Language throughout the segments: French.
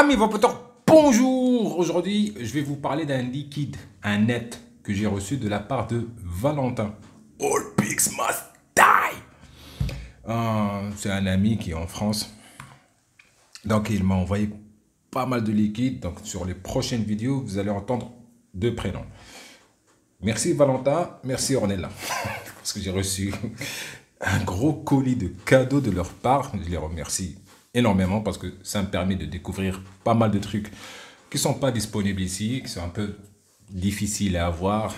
Amis vapoteurs, bonjour. Aujourd'hui, je vais vous parler d'un liquide, un net que j'ai reçu de la part de Valentin. All pigs must die. C'est un ami qui est en France. Donc, il m'a envoyé pas mal de liquide. Donc, sur les prochaines vidéos, vous allez entendre deux prénoms. Merci Valentin, merci Ornella. Parce que j'ai reçu un gros colis de cadeaux de leur part. Je les remercie énormément parce que ça me permet de découvrir pas mal de trucs qui sont pas disponibles ici, qui sont un peu difficiles à avoir.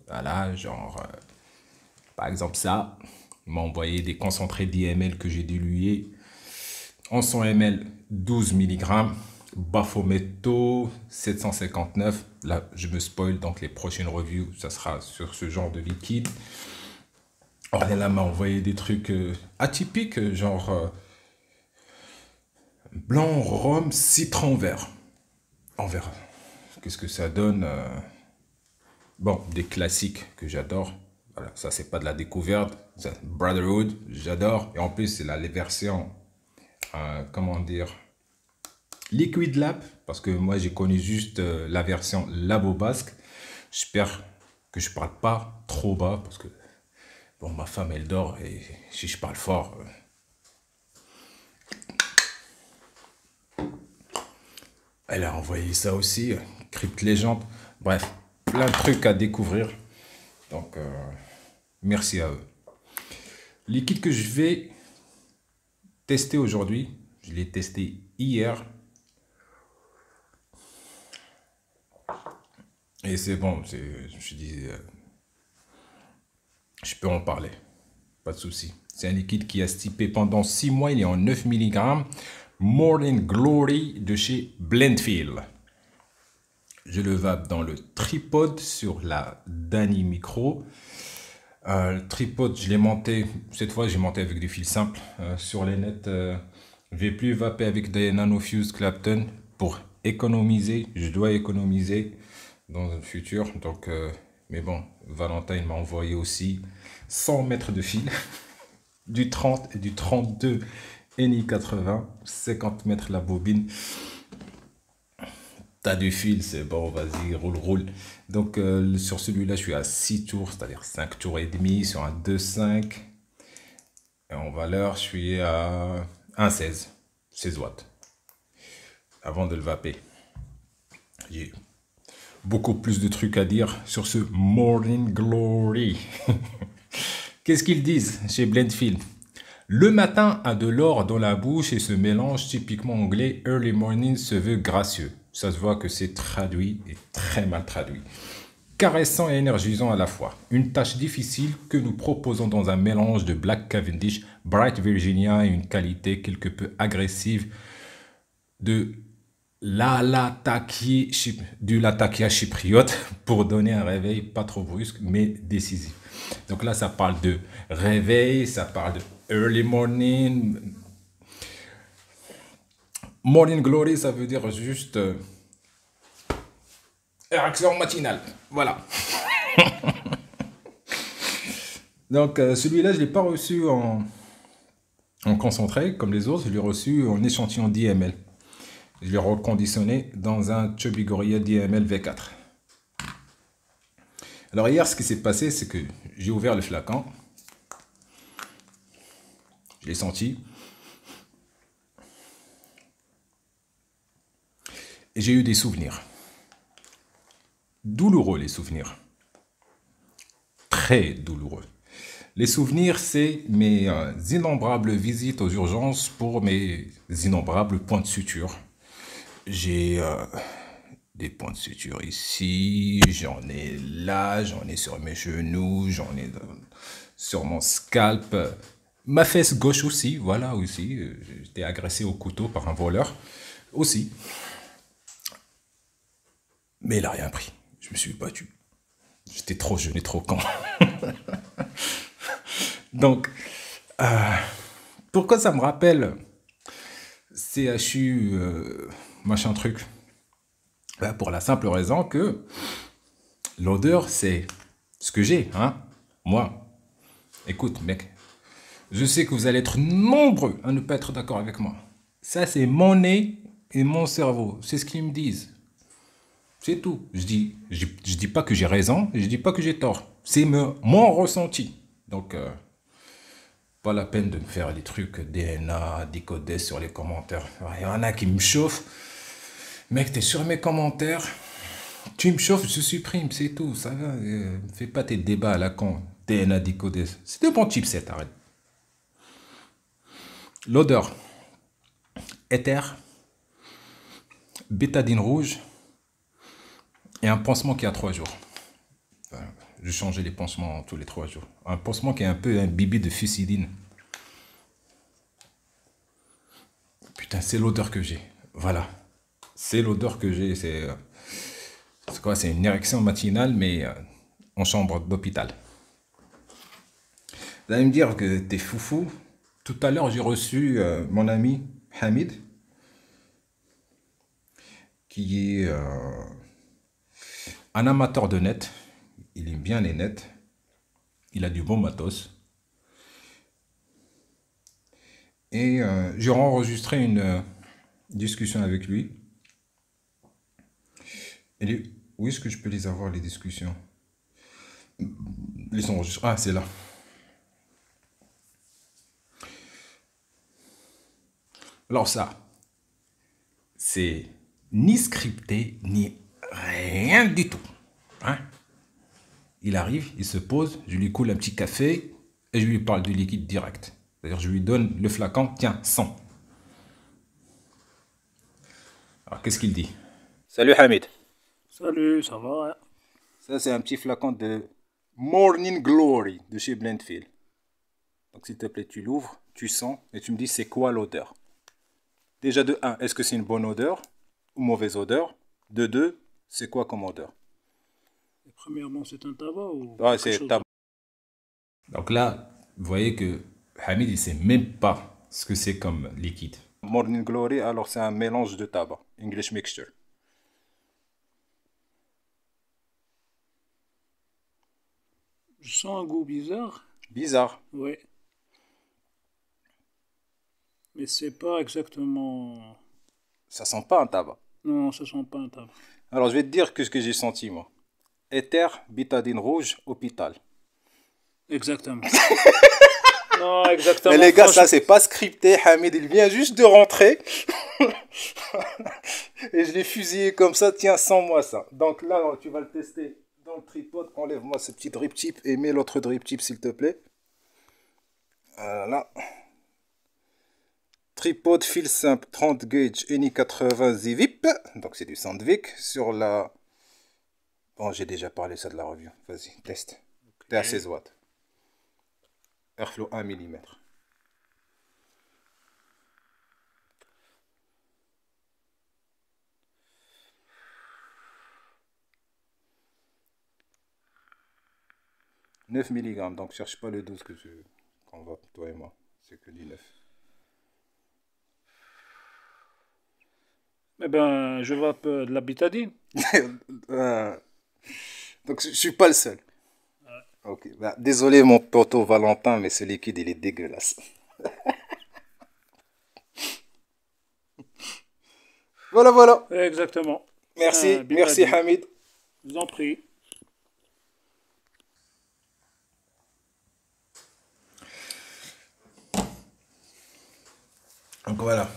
Voilà, genre, par exemple ça, il m'a envoyé des concentrés d'IML que j'ai dilués en 100 ml, 12 mg, Baphometto 759. Là, je me spoil, donc les prochaines reviews, ça sera sur ce genre de liquide. Ornella m'a envoyé des trucs atypiques, genre blanc, rhum, citron vert. On verra. Qu'est-ce que ça donne Bon, des classiques que j'adore. Voilà, ça c'est pas de la découverte. Ça, Brotherhood, j'adore. Et en plus, c'est la version, comment dire, Liquid Lab. Parce que moi, j'ai connu juste la version Labo Basque. J'espère que je parle pas trop bas. Parce que, bon, ma femme, elle dort. Et si je parle fort... Elle a envoyé ça aussi, Crypt Légende. Bref, plein de trucs à découvrir. Donc, merci à eux. Liquide que je vais tester aujourd'hui. Je l'ai testé hier. Et c'est bon. Je me suis dit, je peux en parler. Pas de souci. C'est un liquide qui a stipé pendant 6 mois. Il est en 9 mg. Morning Glory de chez Blendfield. Je le vape dans le tripode sur la Dany Micro. Le tripode, je l'ai monté, cette fois j'ai monté avec du fil simple. Sur les nets, je ne vais plus vaper avec des Nanofuse Clapton pour économiser. Je dois économiser dans le futur. Donc, mais bon, Valentin m'a envoyé aussi 100 mètres de fil, du 30 et du 32. NI 80, 50 mètres la bobine. T'as du fil, c'est bon, vas-y, roule. Donc, sur celui-là, je suis à 6 tours, c'est-à-dire 5 tours et demi sur un 2,5. Et en valeur, je suis à 1,16, 16 watts. Avant de le vaper. J'ai beaucoup plus de trucs à dire sur ce Morning Glory. Qu'est-ce qu'ils disent chez Blendfield? Le matin a de l'or dans la bouche et ce mélange typiquement anglais early morning se veut gracieux. Ça se voit que c'est traduit et très mal traduit. Caressant et énergisant à la fois. Une tâche difficile que nous proposons dans un mélange de Black Cavendish, Bright Virginia et une qualité quelque peu agressive de du latakia chypriote pour donner un réveil pas trop brusque mais décisif. Donc là, ça parle de réveil, ça parle de early morning. Morning glory, ça veut dire juste réaction matinale. Voilà. Donc celui-là, je ne l'ai pas reçu en concentré comme les autres. Je l'ai reçu en échantillon d'IML. Je l'ai reconditionné dans un Chubby d'IML V4. Alors hier, ce qui s'est passé, c'est que j'ai ouvert le flacon. Je l'ai senti. Et j'ai eu des souvenirs. Douloureux, les souvenirs. Très douloureux. Les souvenirs, c'est mes innombrables visites aux urgences pour mes innombrables points de suture. J'ai des points de suture ici, j'en ai là, j'en ai sur mes genoux, j'en ai sur mon scalp. Ma fesse gauche aussi, voilà aussi. J'étais agressé au couteau par un voleur aussi. Mais il n'a rien pris. Je me suis battu. J'étais trop jeune et trop con. Donc, pourquoi ça me rappelle CHU, machin truc? Pour la simple raison que l'odeur, c'est ce que j'ai, hein. Moi, écoute, mec, je sais que vous allez être nombreux à ne pas être d'accord avec moi. Ça, c'est mon nez et mon cerveau. C'est ce qu'ils me disent. C'est tout. Je dis pas que j'ai raison, et je dis pas que j'ai tort. C'est mon ressenti. Donc, pas la peine de me faire les trucs DNA, décoder sur les commentaires. Il y en a qui me chauffent. Mec, t'es sur mes commentaires. Tu me chauffes, je supprime, c'est tout. Ça va. Fais pas tes débats à la con. DNA, décoder. C'est de bon chipset, arrête. L'odeur. Éther. Bétadine rouge. Et un pansement qui a 3 jours. Je changeais les pansements tous les 3 jours. Un pansement qui est un peu un bibi de fusidine. Putain, c'est l'odeur que j'ai. Voilà. C'est l'odeur que j'ai. C'est quoi? C'est une érection matinale, mais en chambre d'hôpital. Vous allez me dire que t'es foufou. Tout à l'heure, j'ai reçu mon ami Hamid, qui est un amateur de net. Il aime bien les nets. Il a du bon matos. Et j'ai enregistré une discussion avec lui. Où est-ce que je peux les avoir, les discussions? Ils sont enregistrés. Ah, c'est là. Alors ça, c'est ni scripté, ni rien du tout. Hein? Il arrive, il se pose, je lui coule un petit café et je lui parle du liquide direct. C'est-à-dire, je lui donne le flacon, tiens, 100. Alors, qu'est-ce qu'il dit? Salut Hamid. Salut, ça va? Ça, c'est un petit flacon de Morning Glory de chez Blendfield. Donc, s'il te plaît, tu l'ouvres, tu sens et tu me dis c'est quoi l'odeur. Déjà, de 1, est-ce que c'est une bonne odeur ou mauvaise odeur? De 2, c'est quoi comme odeur? Et premièrement, c'est un tabac ou Ouais, quelque c'est chose tabac. Donc là, vous voyez que Hamid, il ne sait même pas ce que c'est comme liquide. Morning Glory, alors c'est un mélange de tabac. English mixture. Je sens un goût bizarre, Bizarre. oui. Mais c'est pas exactement... Ça sent pas un tabac. Non, ça sent pas un tabac. Alors, je vais te dire que ce que j'ai senti, moi. Éther, bétadine rouge, hôpital. Exactement. Non, exactement. Mais les gars, ça, franchement, c'est pas scripté. Hamid, il vient juste de rentrer. Et je l'ai fusillé comme ça. Tiens, sans moi ça. Donc là, tu vas le tester dans le tripod. Enlève-moi ce petit drip tip et mets l'autre drip tip, s'il te plaît. Voilà. Tripod fil simple 30 gauge Eni 80 Zivip. Donc c'est du Sandvik sur la... Bon, j'ai déjà parlé ça de la review. Vas-y, teste. T'es à 16 watts. Airflow 1 mm. « 9 mg, donc cherche pas le 12 qu'on va, toi et moi. C'est que du 9. eh ben, je vois de la bétadine. Donc je suis pas le seul. Ok, bah, désolé mon poteau Valentin, mais ce liquide il est dégueulasse. Voilà, voilà. Exactement. Merci, merci bétadine. Hamid. Je vous en prie. Donc voilà.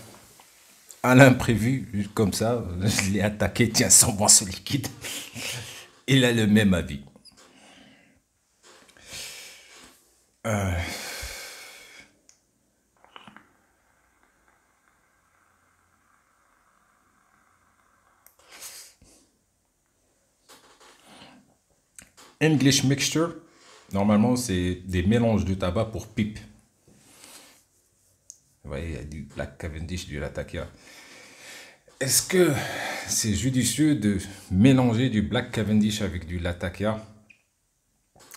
À l'imprévu, comme ça, je l'ai attaqué. Tiens, sans moi ce liquide. Il a le même avis. English mixture, normalement, c'est des mélanges de tabac pour pipe. Vous voyez, il y a du Black Cavendish, du Latakia. Est-ce que c'est judicieux de mélanger du Black Cavendish avec du Latakia?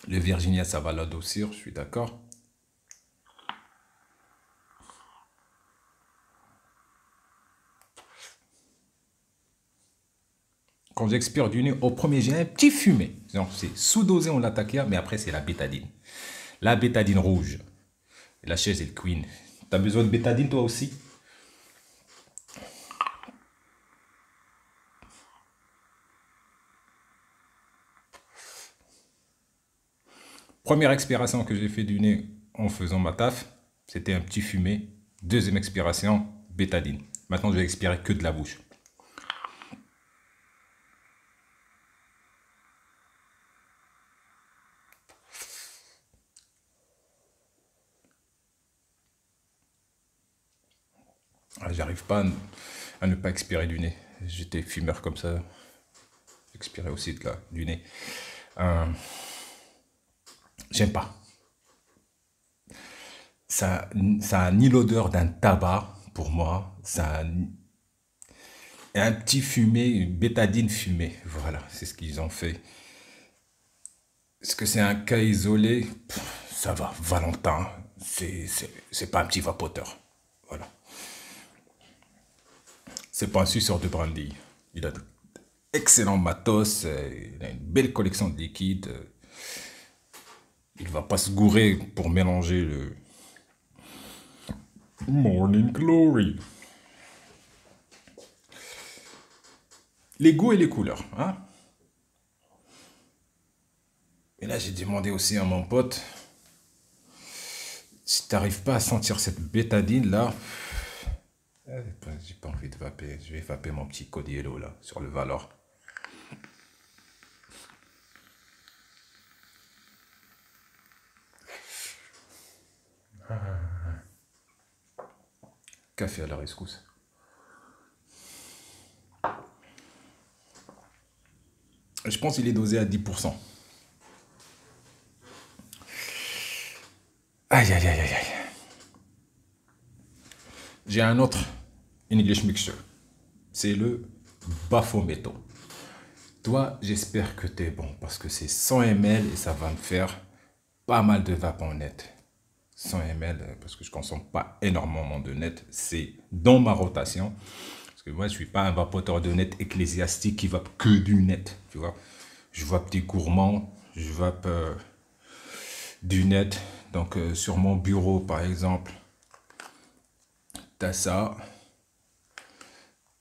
Le Virginia, ça va l'adoucir, je suis d'accord. Quand j'expire du nez, au premier, j'ai un petit fumé. C'est sous-dosé en Latakia, mais après, c'est la bétadine. La bétadine rouge. Et la chaise est le queen. T'as besoin de bétadine, toi aussi? Première expiration que j'ai fait du nez en faisant ma taf, c'était un petit fumé. Deuxième expiration, bétadine. Maintenant, je vais expirer que de la bouche. J'arrive pas à ne pas expirer du nez. J'étais fumeur comme ça. J'expirais aussi du nez. J'aime pas. Ça a ni l'odeur d'un tabac pour moi. Ça a un petit fumé, une bétadine fumée. Voilà, c'est ce qu'ils ont fait. Est-ce que c'est un cas isolé? Ça va, Valentin. C'est pas un petit vapoteur. Voilà. C'est pas un suceur de brandy. Il a d'excellents matos, il a une belle collection de liquides. Il va pas se gourer pour mélanger le Morning Glory. Les goûts et les couleurs, hein. Et là, j'ai demandé aussi à mon pote, si t'arrives pas à sentir cette bétadine là, j'ai pas envie de vaper. Je vais vaper mon petit Codiello là, sur le Valor. Café à la rescousse. Je pense qu'il est dosé à 10%. Aïe, aïe, aïe, aïe, aïe. J'ai un autre English mixture. C'est le Baphometto. Toi, j'espère que t'es bon parce que c'est 100 ml et ça va me faire pas mal de vapes net. 100 ml parce que je consomme pas énormément de net. C'est dans ma rotation. Parce que moi, je suis pas un vapoteur de net ecclésiastique qui vape que du net. Tu vois, je vape des gourmands, je vape du net. Donc, sur mon bureau, par exemple, t'as ça.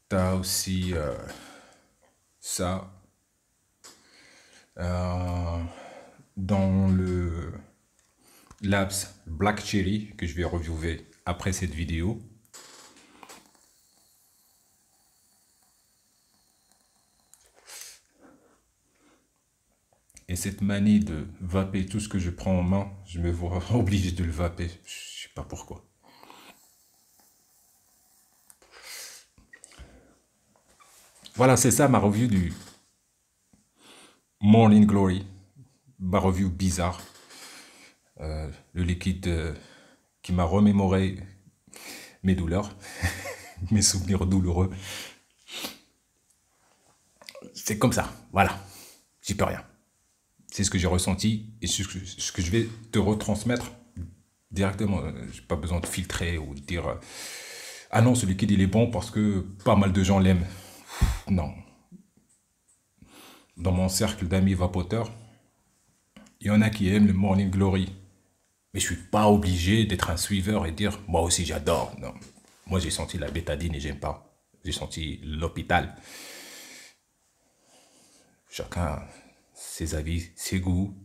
T'as aussi ça. Dans le Labs Black Cherry que je vais reviewer après cette vidéo. Et cette manie de vaper tout ce que je prends en main, je me vois obligé de le vaper. Je sais pas pourquoi. Voilà, c'est ça ma review du Morning Glory. Ma review bizarre. Le liquide qui m'a remémoré mes douleurs, mes souvenirs douloureux. C'est comme ça, voilà. J'y peux rien. C'est ce que j'ai ressenti et ce que je vais te retransmettre directement. J'ai pas besoin de filtrer ou de dire ah non, ce liquide il est bon parce que pas mal de gens l'aiment. Non. Dans mon cercle d'amis vapoteurs, il y en a qui aiment le Morning Glory. Mais je suis pas obligé d'être un suiveur et dire moi aussi j'adore. Non. Moi j'ai senti la bétadine et j'aime pas. J'ai senti l'hôpital. Chacun ses avis, ses goûts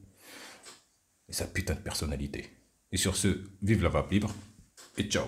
et sa putain de personnalité. Et sur ce, vive la vape libre et ciao.